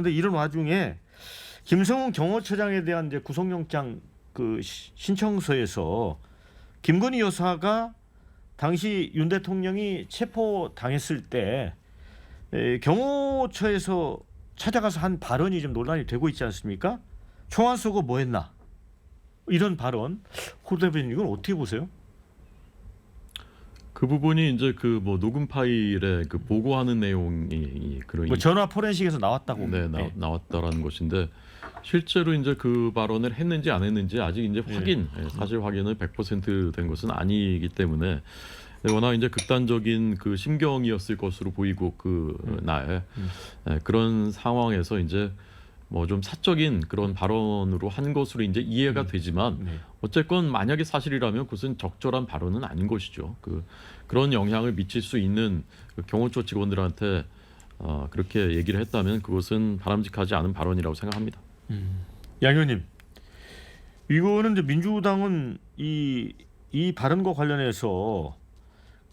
그런데 이런 와중에 김성훈 경호처장에 대한 이제 구속영장 그 신청서에서 김건희 여사가 당시 윤 대통령이 체포당했을 때 경호처에서 찾아가서 한 발언이 좀 논란이 되고 있지 않습니까? 총안 쏘고 뭐 했나? 이런 발언. 호 대변인 이건 어떻게 보세요? 그 부분이 이제 그 뭐 녹음 파일에 그 보고하는 내용이 그런 뭐 전화 포렌식에서 나왔다고. 나왔다라는 것인데 실제로 이제 그 발언을 했는지 안 했는지 아직 이제 사실 확인은 100%된 것은 아니기 때문에 워낙 이제 극단적인 그 심경이었을 것으로 보이고 그 날 그런 상황에서 이제 뭐 좀 사적인 그런 발언으로 한 것으로 이제 이해가 되지만 어쨌건 만약에 사실이라면 그것은 적절한 발언은 아닌 것이죠. 그런 영향을 미칠 수 있는 그 경호처 직원들한테 그렇게 얘기를 했다면 그것은 바람직하지 않은 발언이라고 생각합니다. 양 의원님, 이거는 이제 민주당은 이 발언과 관련해서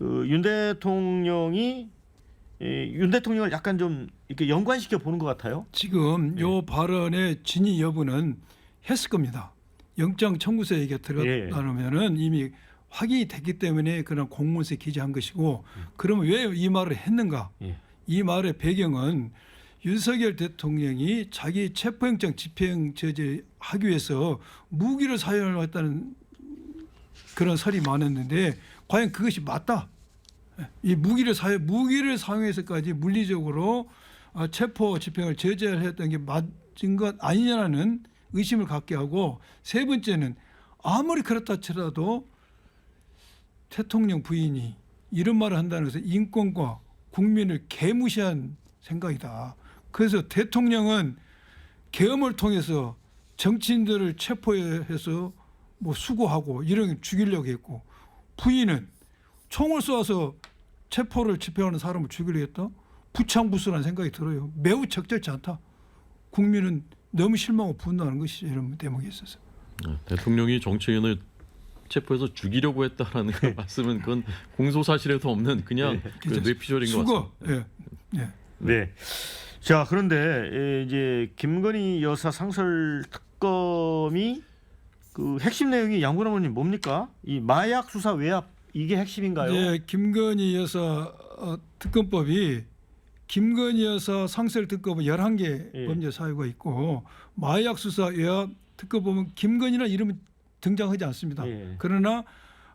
윤 대통령을 약간 좀 이렇게 연관시켜 보는 것 같아요. 지금 요 발언의 진위 여부는 했을 겁니다. 영장 청구서에 이게 들어가면은 이미 확인이 됐기 때문에 그런 공문서에 기재한 것이고, 그러면 왜 이 말을 했는가? 이 말의 배경은 윤석열 대통령이 자기 체포영장 집행 저지하기 위해서 무기를 사용했다는 그런 설이 많았는데 과연 그것이 맞다? 이 무기를 사용해서까지 물리적으로 체포 집행을 저지했던 게 맞은 것 아니냐는 의심을 갖게 하고, 세 번째는 아무리 그렇다 치더라도 대통령 부인이 이런 말을 한다는 것은 인권과 국민을 개무시한 생각이다. 그래서 대통령은 계엄을 통해서 정치인들을 체포해서 뭐 수고하고 이런 걸 죽이려고 했고, 부인은 총을 쏘아서 체포를 집행하는 사람을 죽이려고 했다. 부창부수라는 생각이 들어요. 매우 적절치 않다. 국민은 너무 실망하고 분노하는 것이 이런 대목이 있어서. 대통령이 정치인을 체포해서 죽이려고 했다라는 그 말씀은 그건 공소사실에도 없는 그냥 그 뇌피셜인 것 같습니다. 네. 자, 그런데 이제 김건희 여사 상설 특검이 그 핵심 내용이 양분 의원님 뭡니까? 이 마약 수사 외압 이게 핵심인가요? 네, 김건희 여사 특검법이 김건희 여사 상설 특검은 11개 범죄 사유가 있고, 마약 수사 외압 특검법은 김건희나 이름은 등장하지 않습니다. 그러나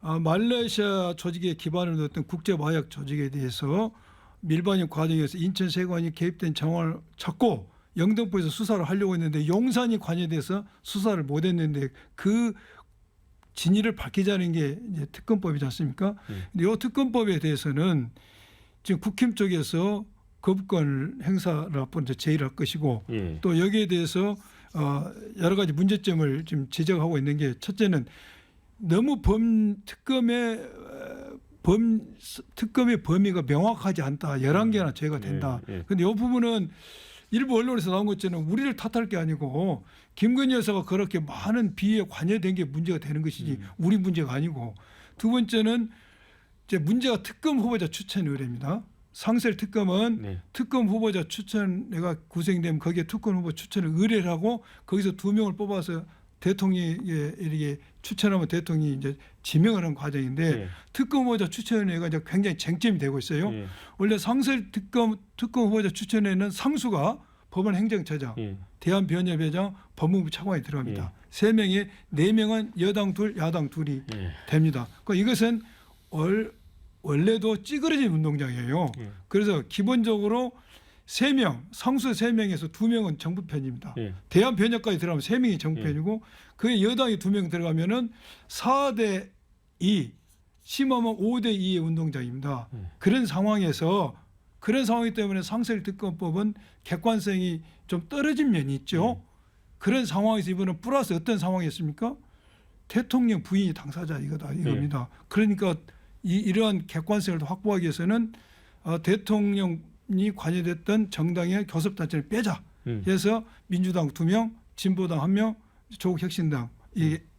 말레이시아 조직에 기반을 뒀던 국제 마약 조직에 대해서 밀반입 과정에서 인천세관이 개입된 정황을 찾고 영등포에서 수사를 하려고 했는데 용산이 관여돼서 수사를 못했는데 그 진위를 밝히자는 게 이제 특검법이지 않습니까? 근데 이 특검법에 대해서는 지금 국힘 쪽에서 거부권 행사를 앞으로 이제 제의할 것이고, 또 여기에 대해서 여러 가지 문제점을 지금 지적하고 있는 게, 첫째는 너무 특검의 범위가 명확하지 않다. 11개나 죄가 된다. 그런데 이 부분은 일부 언론에서 나온 것처럼 우리를 탓할 게 아니고 김건희 여사가 그렇게 많은 비위에 관여된 게 문제가 되는 것이지 우리 문제가 아니고, 두 번째는 이제 문제가 특검 후보자 추천 의뢰입니다. 상설 특검은 특검 후보자 추천 내가 구성되면 거기에 특검 후보 추천을 의뢰를 하고 거기서 2명을 뽑아서 대통령이 이렇게 추천하면 대통령이 이제 지명을 하는 과정인데 특검 후보자 추천회가 이제 굉장히 쟁점이 되고 있어요. 원래 상설 특검 후보자 추천회는 상수가 법원 행정처장, 대한변협회장, 법무부 차관이 들어갑니다. 3명에 4명은 여당 2, 야당 2이 됩니다. 그러니까 이것은 원래도 찌그러진 운동장이에요. 그래서 기본적으로 3명, 상수 3명에서 2명은 정부 편입니다. 대한변협까지 들어가면 3명이 정부 편이고, 그에 여당이 2명 들어가면은 4대2, 심하면 5대2의 운동장입니다. 그런 상황이기 때문에 상설 특검법은 객관성이 좀 떨어진 면이 있죠. 그런 상황에서 이번은 플러스 어떤 상황이었습니까? 대통령 부인이 당사자 이겁니다. 그러니까 이러한 객관성을 확보하기 위해서는 대통령이 관여됐던 정당의 교섭단체를 빼자 해서 민주당 2명, 진보당 1명, 조국혁신당이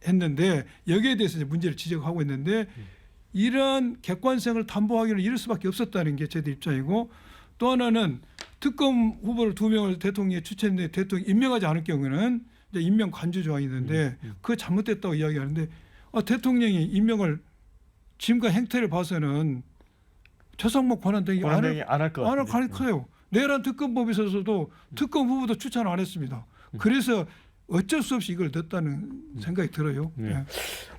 했는데, 여기에 대해서 이제 문제를 지적하고 있는데, 이러한 객관성을 담보하기는 이럴 수밖에 없었다는 게 저희들 입장이고, 또 하나는 특검 후보를 2명을 대통령이 추천했는데 대통령이 임명하지 않을 경우에는 이제 임명 간주 조항이 있는데 그거 잘못됐다고 이야기하는데 대통령이 임명을 지금까지 행태를 봐서는 최상목 권한대행이 권한대행이 안 할 것 안할 같은데. 가능성이 커요. 내란 특검법에 있어서도 특검 후보도 추천 안 했습니다. 그래서 어쩔 수 없이 이걸 넣었다는 생각이 들어요. 네. 예.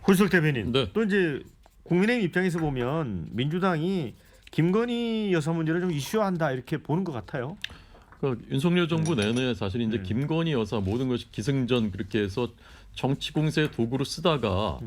홀석 대변인. 네. 또 이제 국민의힘 입장에서 보면 민주당이 김건희 여사 문제를 좀 이슈화한다 이렇게 보는 것 같아요. 그러니까 윤석열 정부 내내 사실 이제 김건희 여사 모든 것이 기승전 그렇게 해서 정치 공세의 도구로 쓰다가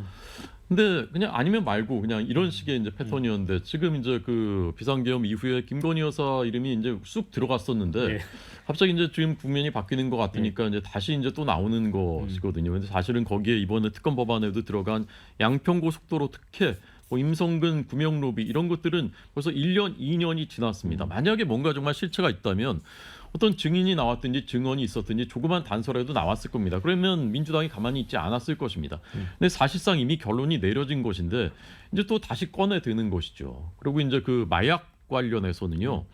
근데 그냥 아니면 말고 그냥 이런 식의 이제 패턴이었는데 지금 이제 그 비상계엄 이후에 김건희 여사 이름이 이제 쑥 들어갔었는데 예. 갑자기 이제 지금 국면이 바뀌는 것 같으니까 이제 다시 이제 또 나오는 것이거든요. 근데 사실은 거기에 이번에 특검 법안에도 들어간 양평고속도로 특혜 뭐 임성근 구명로비 이런 것들은 벌써 1년, 2년이 지났습니다. 만약에 뭔가 정말 실체가 있다면 어떤 증인이 나왔든지 증언이 있었든지 조그만 단서라도 나왔을 겁니다. 그러면 민주당이 가만히 있지 않았을 것입니다. 근데 사실상 이미 결론이 내려진 것인데 이제 또 다시 꺼내 드는 것이죠. 그리고 이제 그 마약 관련해서는요.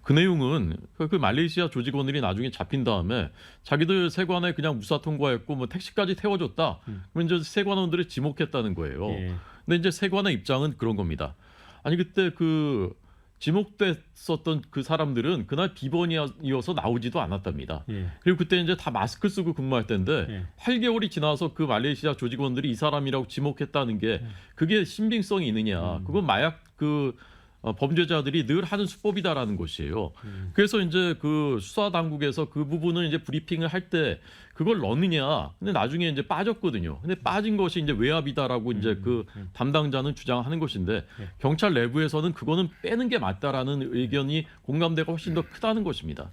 그 내용은 그 말레이시아 조직원들이 나중에 잡힌 다음에 자기들 세관에 그냥 무사 통과했고 뭐 택시까지 태워줬다. 그러면 이제 세관원들을 지목했다는 거예요. 예. 근데 이제 세관의 입장은 그런 겁니다. 아니 그때 그 지목됐었던 그 사람들은 그날 비번이어서 나오지도 않았답니다. 예. 그리고 그때 이제 다 마스크 쓰고 근무할 때인데 예. 8개월이 지나서 그 말레이시아 조직원들이 이 사람이라고 지목했다는 게 그게 신빙성이 있느냐? 그건 마약 그 범죄자들이 늘 하는 수법이다라는 것이에요. 그래서 이제 그 수사 당국에서 그 부분을 이제 브리핑을 할 때 그걸 넣느냐. 근데 나중에 이제 빠졌거든요. 근데 빠진 것이 이제 외압이다라고 이제 그 담당자는 주장하는 것인데 경찰 내부에서는 그거는 빼는 게 맞다라는 의견이 공감대가 훨씬 더 크다는 것입니다.